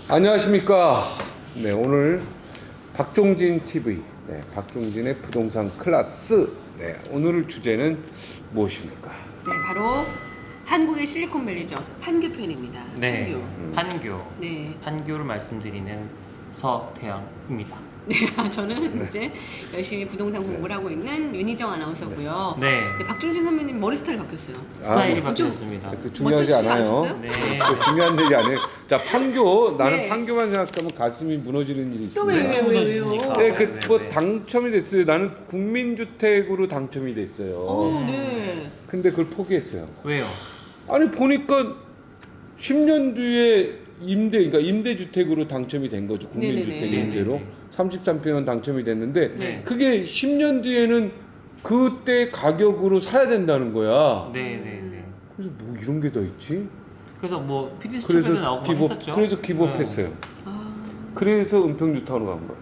안녕하십니까. 네, 오늘 박종진 TV, 네, 박종진의 부동산 클래스. 네, 오늘 주제는 무엇입니까? 네, 바로 한국의 실리콘밸리죠. 판교편입니다. 네, 판교. 판교. 네. 판교를 말씀드리는 서태양입니다. 네, 저는 이제 열심히 부동산 공부를 하고 있는 윤희정 아나운서고요. 네. 네, 박종진 선배님 머리 스타일 바뀌었어요. 스타일이 엄청 바뀌었습니다. 그 중요하지 멋지지 않아요. 않으셨어요? 네. 그 중요한 얘기 아니에요. 자, 판교. 나는 네. 판교만 생각하면 가슴이 무너지는 일이 또 있습니다. 왜요? 네, 네, 그 뭐 네. 당첨이 됐어요. 나는 국민주택으로 당첨이 됐어요. 오, 네. 근데 그걸 포기했어요. 왜요? 아니 보니까 10년 뒤에 그러니까 임대주택으로 당첨이 된 거죠. 국민주택 네네네. 임대로 네네네. 33평은 당첨이 됐는데 네. 그게 10년 뒤에는 그때 가격으로 사야 된다는 거야. 네, 네, 네. 그래서 뭐 이런 게 더 있지? 그래서 뭐 PD 수첩에도 나오고 막 했었죠. 그래서 기법했어요. 아, 그래서 은평뉴타운으로 간 거야.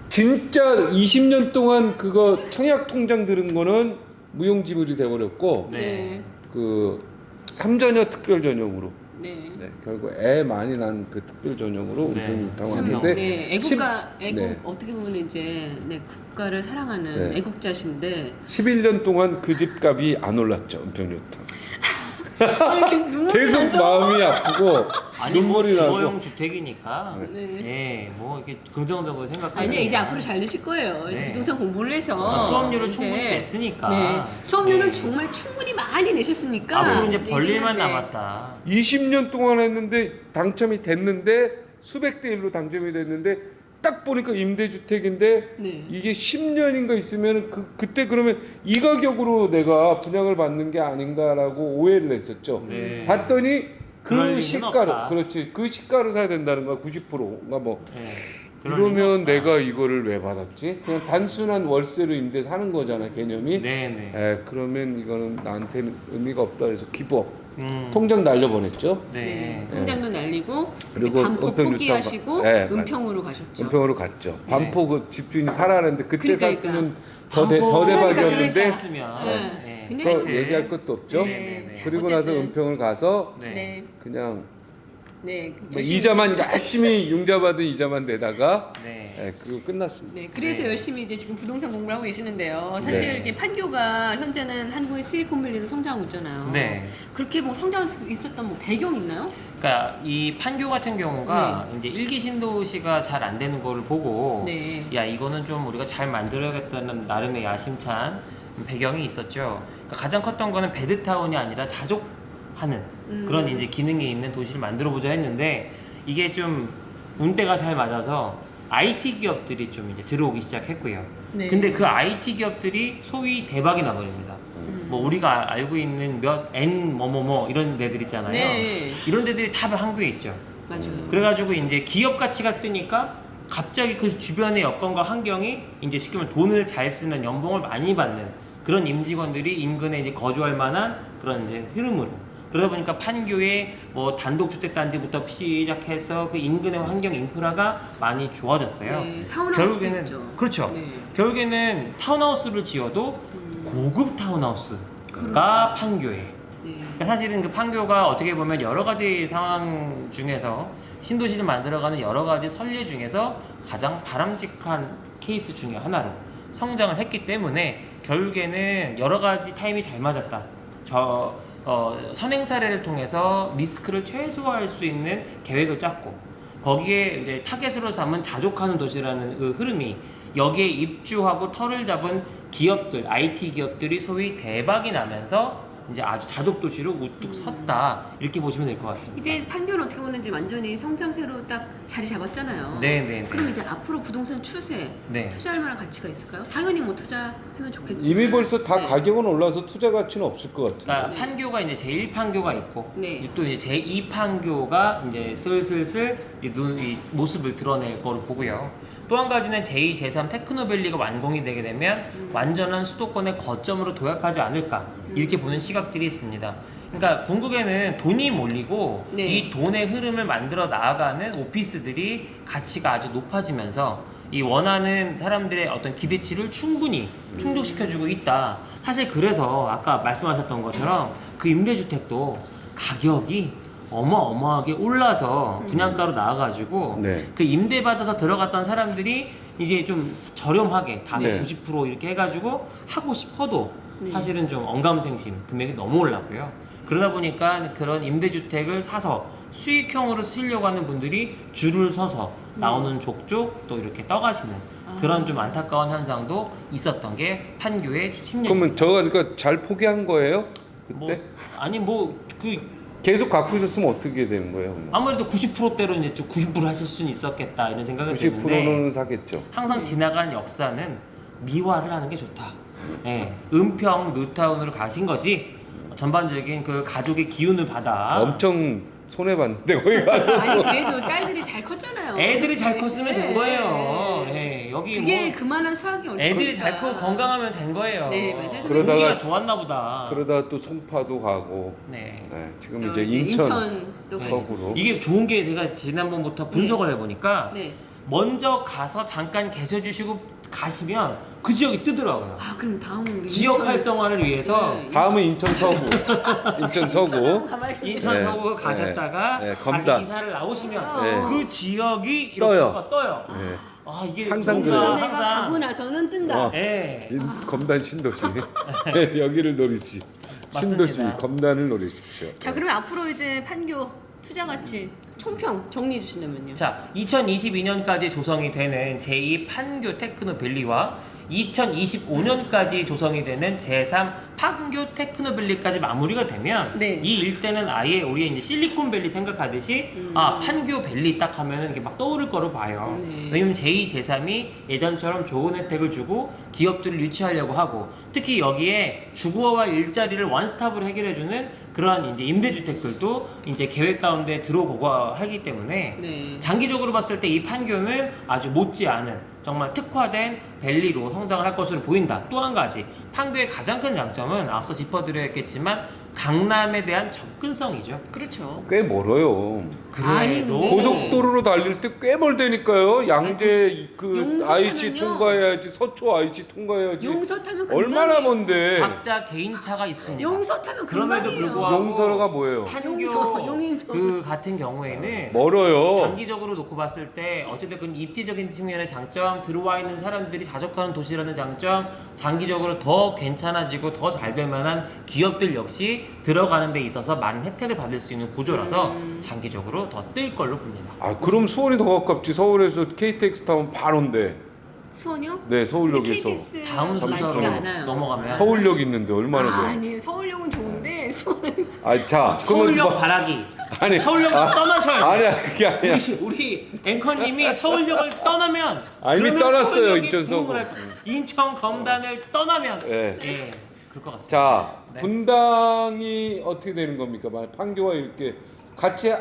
진짜 20년 동안 그거 청약 통장 들은 거는 무용지물이 돼버렸고 네. 그 3전여 특별 전용으로 네. 네, 결국 애 많이 난 그 특별 전용으로 네. 은평뉴타운 참, 왔는데 네, 애국 네. 어떻게 보면 이제 네, 국가를 사랑하는 네. 애국자신데 11년 동안 그 집값이 안 올랐죠. 은평뉴타운. 이렇게 눈물이 계속 나죠? 마음이 아프고 아니 뭐 눈물이 주거용 나고. 주택이니까 네. 네, 뭐 이렇게 긍정적으로 생각하세요. 아니요, 이제 앞으로 잘 되실 거예요. 이제 네. 부동산 공부를 해서 수업료를 이제, 충분히 냈으니까. 네, 수업료는 네. 정말 충분히 많이 내셨으니까 앞으로 이제 벌 일만 네. 남았다. 20년 동안 했는데 당첨이 됐는데 수백 대 1로 당첨이 됐는데 딱 보니까 임대주택인데 네. 이게 10년인가 있으면 그때 그러면 이 가격으로 내가 분양을 받는 게 아닌가라고 오해를 했었죠. 네. 봤더니 그럴 그 리는 시가로 없다. 그렇지 그 시가로 사야 된다는 거야. 90%가 뭐 네. 그럴 리는 이러면 없다. 내가 이거를 왜 받았지? 그냥 단순한 월세로 임대 사는 거잖아 개념이. 네, 네. 그러면 이거는 나한테는 의미가 없다 그래서 기법 통장 날려보냈죠. 네. 네. 통장도 날리고 그리고 반포 은평 포기하시고 네, 은평으로 가셨죠. 은평으로 갔죠. 반포 그 집주인이 살아라는데 그때 그러니까. 샀으면 더 반포 대박이었는데 했으면 네. 근데 그거 또- 얘기할 것도 없죠. 네, 네, 네. 그리고 어쨌든. 나서 은평을 가서 네. 네. 그냥 네. 뭐 열심히 이자만 열심히 융자받은 이자만 내다가 네. 그거 끝났습니다. 네, 그래서 네. 열심히 이제 지금 부동산 공부를 하고 계시는데요. 사실 네. 이게 판교가 현재는 한국의 실리콘밸리로 성장하고 있잖아요. 네. 그렇게 뭐 성장할 수 있었던 뭐 배경 있나요? 그러니까 이 판교 같은 경우가 이제 일기 신도시가 잘 안 되는 거를 보고 네. 야 이거는 좀 우리가 잘 만들어야겠다는 나름의 야심찬 배경이 있었죠. 그러니까 가장 컸던 거는 베드타운이 아니라 자족하는 그런 이제 기능이 있는 도시를 만들어 보자 했는데 이게 좀 운대가 잘 맞아서 IT 기업들이 좀 이제 들어오기 시작했고요. 네. 근데 그 IT 기업들이 소위 대박이 나버립니다. 뭐 우리가 알고 있는 몇 N 뭐뭐뭐 이런 데들 있잖아요. 네. 이런 데들이 다 한국에 있죠. 맞아요. 그래가지고 이제 기업 가치가 뜨니까 갑자기 그 주변의 여건과 환경이 이제 쉽게 말하면 돈을 잘 쓰는 연봉을 많이 받는 그런 임직원들이 인근에 이제 거주할 만한 그런 이제 흐름으로 그러다 보니까 판교의 뭐 단독주택단지부터 시작해서 그 인근의 환경 인프라가 많이 좋아졌어요. 네, 타운하우스도 있죠. 그렇죠. 네. 결국에는 타운하우스를 지어도 고급 타운하우스가 판교에. 네. 그러니까 사실은 그 판교가 어떻게 보면 여러 가지 상황 중에서 신도시를 만들어가는 여러 가지 선례 중에서 가장 바람직한 케이스 중에 하나로 성장을 했기 때문에 결국에는 여러 가지 타임이 잘 맞았다. 선행 사례를 통해서 리스크를 최소화할 수 있는 계획을 짰고 거기에 이제 타겟으로 삼은 자족하는 도시라는 그 흐름이 여기에 입주하고 터를 잡은 기업들, IT 기업들이 소위 대박이 나면서 이제 아주 자족 도시로 우뚝 섰다 이렇게 보시면 될 것 같습니다. 이제 판교는 어떻게 보면 이제 완전히 성장세로 딱 자리 잡았잖아요. 네. 그럼 이제 앞으로 부동산 추세, 네. 투자할 만한 가치가 있을까요? 당연히 뭐 투자하면 좋겠죠. 이미 벌써 다 네. 가격은 올라서 투자 가치는 없을 것 같은데. 그러니까 네. 판교가 이제 제1판교가 있고 네. 또 이제 제2판교가 이제 슬슬 이 모습을 드러낼 거로 보고요. 또 한 가지는 제2, 제3 테크노밸리가 완공이 되게 되면 완전한 수도권의 거점으로 도약하지 않을까 이렇게 보는 시각들이 있습니다. 그러니까 궁극에는 돈이 몰리고 네. 이 돈의 흐름을 만들어 나아가는 오피스들이 가치가 아주 높아지면서 이 원하는 사람들의 어떤 기대치를 충분히 충족시켜주고 있다. 사실 그래서 아까 말씀하셨던 것처럼 그 임대주택도 가격이 어마어마하게 올라서 분양가로 나와가지고 네. 그 임대 받아서 들어갔던 사람들이 이제 좀 저렴하게 다소 네. 90% 이렇게 해가지고 하고 싶어도 네. 사실은 좀 언감생심 금액이 너무 올랐고요. 그러다 보니까 그런 임대주택을 사서 수익형으로 쓰시려고 하는 분들이 줄을 서서 나오는 족족 또 이렇게 떠가시는 그런 좀 안타까운 현상도 있었던 게 판교의 10년. 그러면 저가 그러니까 잘 포기한 거예요? 그때? 뭐 아니 뭐 그 계속 갖고 있었으면 어떻게 되는 거예요? 아무래도 90%대로 이제 좀 90% 하실 수는 있었겠다 이런 생각이 드는데 90%는 사겠죠. 항상 지나간 역사는 미화를 하는 게 좋다. 예, 은평 뉴타운으로 가신 것이 전반적인 그 가족의 기운을 받아 엄청 손해 봤는데 거기 가서 아니 그래도 딸들이 잘 컸잖아요. 애들이 잘 컸으면 된 네. 거예요. 예, 여기 그게 뭐 그만한 수학이 어디 애들이 있습니까? 잘 크고 건강하면 된 거예요. 네, 맞아요. 그러다가- 공기가 좋았나 보다. 그러다 또 송파도 가고 네. 네, 지금 또 이제 이제 인천 인천도 가고. 서구로 이게 좋은 게 내가 지난번부터 분석을 해보니까 네. 먼저 가서 잠깐 계셔 주시고 가시면 그 지역이 뜨더라고요. 아 그럼 다음 우리 지역 인천- 활성화를 위해서 네. 다음은 인천 서구 인천 서구 가만히 있는데. 인천 네. 서구 가셨다가 네. 네. 다시 검단. 이사를 나오시면 네. 그 지역이 이렇게 떠요. 떠요. 네. 아 이게 항상 뭔가 그래요. 내가 가고 나서는 뜬다. 어. 예. 검단 신도시 여기를 노리시 맞습니다. 신도시 검단을 노리십시오. 자 그러면 앞으로 이제 판교 투자 가치 총평 정리해 주시려면요. 자, 2022년까지 조성이 되는 제2 판교 테크노밸리와 2025년까지 조성이 되는 제3 판교 테크노밸리까지 마무리가 되면 네. 이 일대는 아예 우리 이제 실리콘밸리 생각하듯이 아 판교밸리 딱 하면은 이게 막 떠오를 거로 봐요. 네. 왜냐면 제2, 제3이 예전처럼 좋은 혜택을 주고 기업들을 유치하려고 하고 특히 여기에 주거와 일자리를 원스톱으로 해결해주는 그러한 이제 임대주택들도 이제 계획 가운데 들어오고 하기 때문에 네. 장기적으로 봤을 때 이 판교는 아주 못지않은 정말 특화된 밸리로 성장을 할 것으로 보인다. 또 한 가지 판교의 가장 큰 장점은 앞서 짚어드렸겠지만 강남에 대한 접근성이죠. 그렇죠. 꽤 멀어요. 아니, 그래도 근데- 고속도로로 달릴 때 꽤 멀다니까요. 양재 그 용서 IC 타면요. 통과해야지, 서초 IC 통과해야지. 용서 타면 금방이에요. 얼마나 먼데? 각자 개인 차가 있습니다. 용서 타면 그럼에도 금방이에요. 불구하고 용서가 뭐예요? 판교 용서, 용인서. 그 같은 경우에는 멀어요. 장기적으로 놓고 봤을 때 어쨌든 그 입지적인 측면의 장점, 들어와 있는 사람들이 자족하는 도시라는 장점, 장기적으로 더 괜찮아지고 더 잘 될 만한 기업들 역시 들어가는 데 있어서 많은 혜택을 받을 수 있는 구조라서 장기적으로 더 뜰 걸로 봅니다. 아 그럼 수원이 더 가깝지. 서울에서 KTX 타면 바로인데. 수원이요? 네, 근데 서울역에서 KTX 다음 많지가 순서로 않아요. 넘어가면 서울역 있는데 얼마나 돼요? 아니에요. 서울역은 좋은데 수원은 아, 자, 서울역 뭐- 바라기. 아니, 서울역 떠나셔요. 아니야, 그게 아니야. 우리 앵커님이 서울역을 떠나면 아, 이미 그러면 떠났어요, 서울역이 인천 서구. 부흥을 할 거예요. 인천 검단을 떠나면 네. 예 그럴 것 같습니다. 자, 네. 분당이 어떻게 되는 겁니까? 만약 판교와 이렇게 같이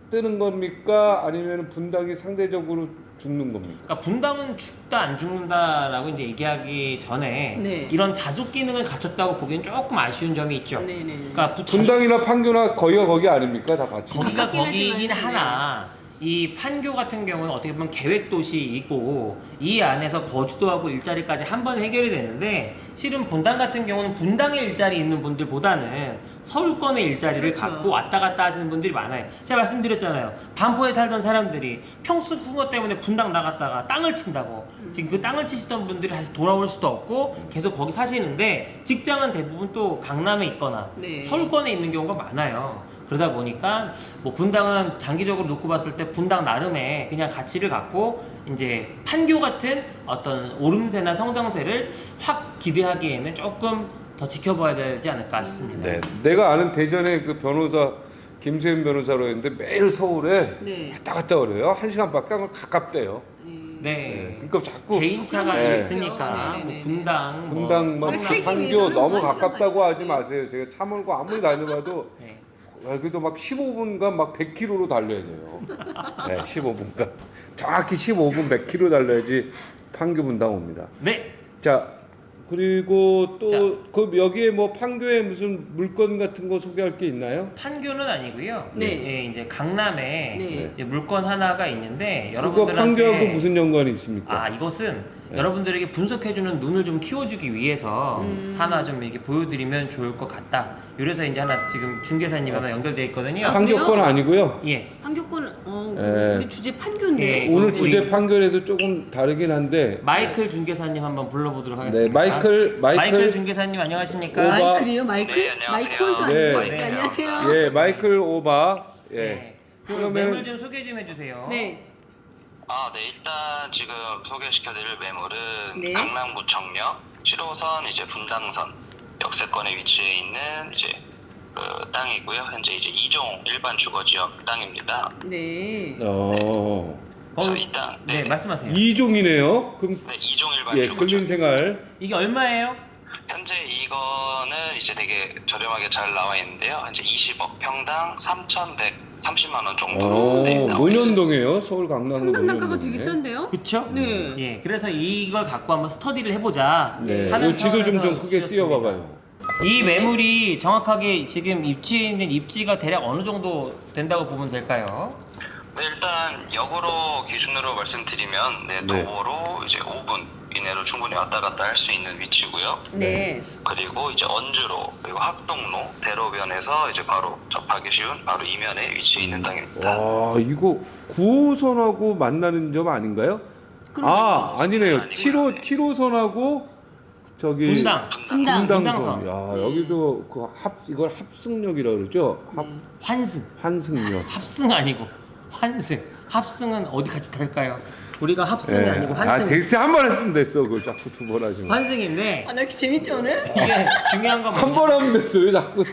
뜨는 겁니까? 아니면 분당이 상대적으로 죽는 겁니까? 그러니까 분당은 죽다 안 죽는다라고 이제 얘기하기 전에 네. 이런 자족 기능을 갖췄다고 보기엔 조금 아쉬운 점이 있죠. 네네. 그러니까 분당이나 판교나 거기가 거기 아닙니까? 다 같이. 거기가 가깝긴 거기긴 하지만, 하나 이 판교 같은 경우는 어떻게 보면 계획 도시이고 이 안에서 거주도 하고 일자리까지 한 번 해결이 되는데 실은 분당 같은 경우는 분당에 일자리 있는 분들보다는 서울권의 일자리를 그렇죠. 갖고 왔다 갔다 하시는 분들이 많아요. 제가 말씀드렸잖아요. 반포에 살던 사람들이 평수 큰 것 때문에 분당 나갔다가 땅을 친다고 지금 그 땅을 치시던 분들이 다시 돌아올 수도 없고 계속 거기 사시는데 직장은 대부분 또 강남에 있거나 네. 서울권에 있는 경우가 많아요. 그러다 보니까 뭐 분당은 장기적으로 놓고 봤을 때 분당 나름의 그냥 가치를 갖고 이제 판교 같은 어떤 오름세나 성장세를 확 기대하기에는 조금 더 지켜봐야 되지 않을까 싶습니다. 네, 내가 아는 대전의 그 변호사 김세윤 변호사로 했는데 매일 서울에 네. 왔다 갔다 그래요. 1시간밖에 안 걸려 가깝대요. 네. 그러니까 자꾸 개인차가 네. 있으니까 네네네. 뭐 분당, 분당, 뭐 서울 살기 판교 위해서는 너무 뭐 가깝다고 하지 시간 마세요. 제가 차 몰고 아무리 다녀봐도 네. 그래도 막 15분간 막 100km로 달려야 돼요. 네, 15분간 정확히 15분 100km 달려야지 판교 분당 옵니다. 네. 자, 그리고 또 그 여기에 뭐 판교에 무슨 물건 같은 거 소개할 게 있나요? 판교는 아니고요. 네. 예, 이제 강남에 네. 이제 물건 하나가 있는데 그거 여러분들한테 판교하고 무슨 연관이 있습니까? 아 이것은 여러분들에게 분석해주는 눈을 좀 키워주기 위해서 하나 좀 이렇게 보여드리면 좋을 것 같다. 이래서 이제 하나 지금 중개사님 하나 연결돼 있거든요. 판교권 아니고요. 예. 판교권 예. 우리 주제 판교인데. 예, 오늘 우리- 주제 판결에서 조금 다르긴 한데. 마이클 중개사님 한번 불러보도록 네, 하겠습니다. 마이클 중개사님 안녕하십니까? 오바. 마이클이요? 마이클? 네, 안녕하세요. 마이콜도 네. 아니고. 네. 안녕하세요. 예, 마이클 오바. 예. 네. 그 그러면- 매물 좀 소개 좀 해주세요. 네. 네, 일단 지금 소개시켜드릴 매물은 네. 강남구청역 7호선 이제 분당선 역세권에 위치해 있는 이제 그 땅이고요. 현재 이제 2종 일반 주거지역 땅입니다. 네. 그래서 이 땅, 네, 말씀하세요. 2종이네요. 그럼 네, 2종 일반 예, 주거지역. 근린생활. 이게 얼마예요? 현재 이거는 이제 되게 저렴하게 잘 나와 있는데요. 현재 20억 평당 3,130만 원 정도로 네, 나오고 있습니다. 논현동이에요. 서울 강남구 평당 단가가 논현동에. 되게 싼데요? 그쵸? 네. 예, 그래서 이걸 갖고 한번 스터디를 해보자. 네. 하는 이 지도 좀 차원에서 크게 주셨습니다. 띄워봐봐요. 이 매물이 정확하게 지금 입지에 있는 입지가 대략 어느 정도 된다고 보면 될까요? 네, 일단 역으로 기준으로 말씀드리면 네, 네. 도보로 이제 5분 이내로 충분히 왔다 갔다 할 수 있는 위치고요. 네. 그리고 이제 언주로 그리고 학동로 대로변에서 이제 바로 접하기 쉬운 바로 이면에 위치해 있는 땅입니다. 와, 이거 9호선하고 만나는 점 아닌가요? 아, 아니네요. 7호선하고 저기 분당. 분당. 분당선. 분당선. 야, 여기도 그 이걸 합승역이라고 그러죠? 환승. 환승역. 합승 아니고 환승. 합승은 어디 같이 탈까요? 우리가 합승이 예. 아니고 아, 환승. 덱스 한 번 했으면 됐어. 그걸 자꾸 두 번 하지 마. 환승인데 아, 나 이렇게 재밌지 오늘? 이게 중요한 건 한 번 하면 됐어. 왜 자꾸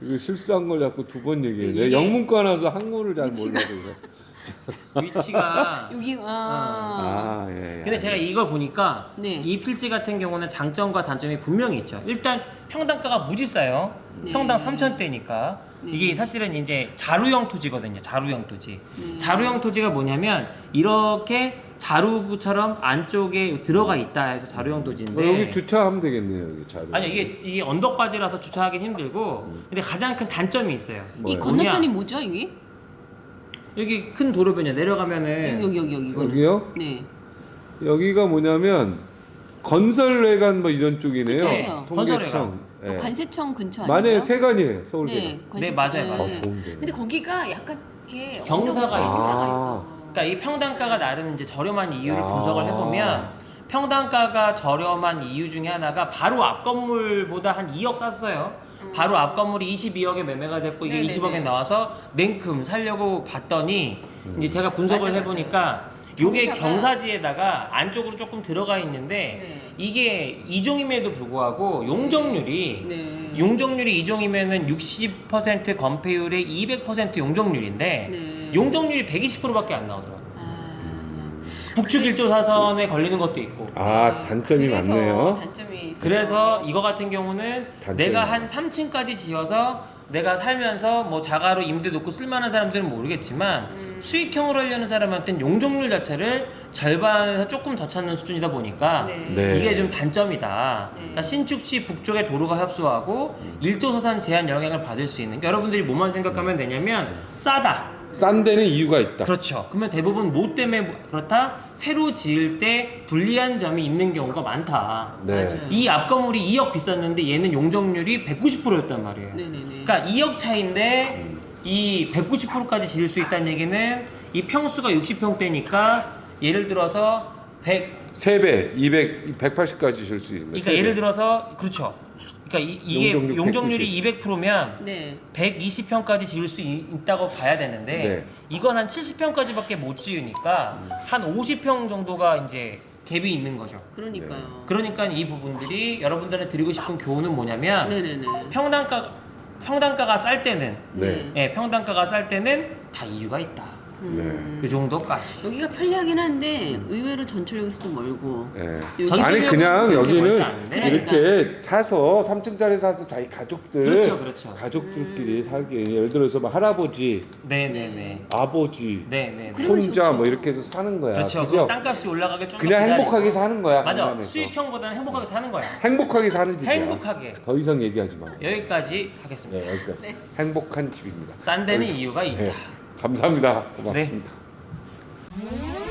이거 실수한 걸 자꾸 두 번 얘기해. 내가 이게- 영문과 나서 한국어를 잘 몰라서 그래. 위치가 여기 아, 예. 예. 근데 제가 이걸 보니까 네. 이 필지 같은 경우는 장점과 단점이 분명히 있죠. 일단 평당가가 무지 싸요. 네. 평당 3,000대니까 네. 이게 사실은 이제 자루형 토지거든요. 자루형 토지. 네. 자루형 토지가 뭐냐면 이렇게 자루구처럼 안쪽에 들어가 있다 해서 자루형 토지인데 여기 주차하면 되겠네요. 여기 자료. 아니 이게 언덕바지라서 주차하기 힘들고 근데 가장 큰 단점이 있어요. 이 뭐예요? 건너편이 뭐죠, 이게? 여기 큰 도로변이야. 내려가면은 여기 이거는. 여기요? 네. 여기가 뭐냐면 건설회관 뭐 이런 쪽이네요. 그쵸, 그쵸. 통계청. 또 예. 관세청 근처 아닌가요? 만에 세관이에요. 서울세관. 네, 관세청. 네, 맞아요, 맞아요. 아, 좋은데. 근데 거기가 약간 이렇게 경사가 언덕- 있어. 경사가 있어. 그러니까 이 평당가가 나름 이제 저렴한 이유를 아. 분석을 해보면 평당가가 저렴한 이유 중에 하나가 바로 앞 건물보다 한 2억 쌌어요. 바로 앞 건물이 22억에 매매가 됐고 이게 네네네. 20억에 나와서 냉큼 살려고 봤더니 이제 제가 분석을 맞아, 해보니까 요게 경사가- 경사지에다가 안쪽으로 조금 들어가 있는데 네. 이게 2종임에도 불구하고 용적률이 네. 용적률이 2종이면은 60% 건폐율에 200% 용적률인데 네. 용적률이 120%밖에 안 나오더라고요. 아, 북측 1조 사선에 걸리는 것도 있고. 아, 단점이 그래서 많네요. 단점이 있어서. 그래서 이거 같은 경우는 단점이 내가 많아요. 한 3층까지 지어서 내가 살면서 뭐 자가로 임대 놓고 쓸만한 사람들은 모르겠지만 수익형으로 하려는 사람한테는 용적률 자체를 절반에서 조금 더 찾는 수준이다 보니까 네. 네. 이게 좀 단점이다. 네. 그러니까 신축시 북쪽에 도로가 협소하고 1조 사산 제한 영향을 받을 수 있는. 그러니까 여러분들이 뭐만 생각하면 되냐면 싸다. 싼 데는 이유가 있다. 그렇죠. 그러면 대부분 뭐 때문에 그렇다? 새로 지을 때 불리한 점이 있는 경우가 많다. 네. 맞아요. 이 앞 건물이 2억 비쌌는데 얘는 용적률이 190%였단 말이에요. 네네네. 그러니까 2억 차인데 이 190%까지 지을 수 있다는 얘기는 이 평수가 60평대니까 예를 들어서 100 3배, 200, 180까지 줄 수 있는. 그러니까 예를 들어서 그렇죠. 그러니까 이게 용적률 용적률이 200%면 네. 120평까지 지을 수 있다고 봐야 되는데 네. 이건 한 70평까지밖에 못 지으니까 한 50평 정도가 이제 갭이 있는 거죠. 그러니까요. 그러니까 이 부분들이 여러분들한테 드리고 싶은 교훈은 뭐냐면 네네네. 평당가가 쌀 때는 네. 예, 평당가가 쌀 때는 다 이유가 있다. 이 정도까지. 여기가 편리하긴 한데 의외로 전철역에서도 멀고. 네. 여기- 전철- 아니 그냥 그렇게 멀지 여기는 않은데. 이렇게 사서 3층짜리 사서 자기 가족들 그렇죠. 가족들끼리 살기 예를 들어서 뭐 할아버지, 네네네. 아버지, 네네. 그리고 손자 좋죠. 뭐 이렇게 해서 사는 거야. 그렇죠. 그죠? 그 땅값이 올라가게 좀 그냥 더 기다리고. 행복하게 사는 거야. 맞아. 강남에서. 수익형보다는 행복하게 사는 거야. 행복하게 사는 집이야. 행복하게. 더 이상 얘기하지 마. 여기까지 하겠습니다. 네, 여기까지. 행복한 집입니다. 싼 데는 여기서- 이유가 있다. 네. 감사합니다. 고맙습니다. 네.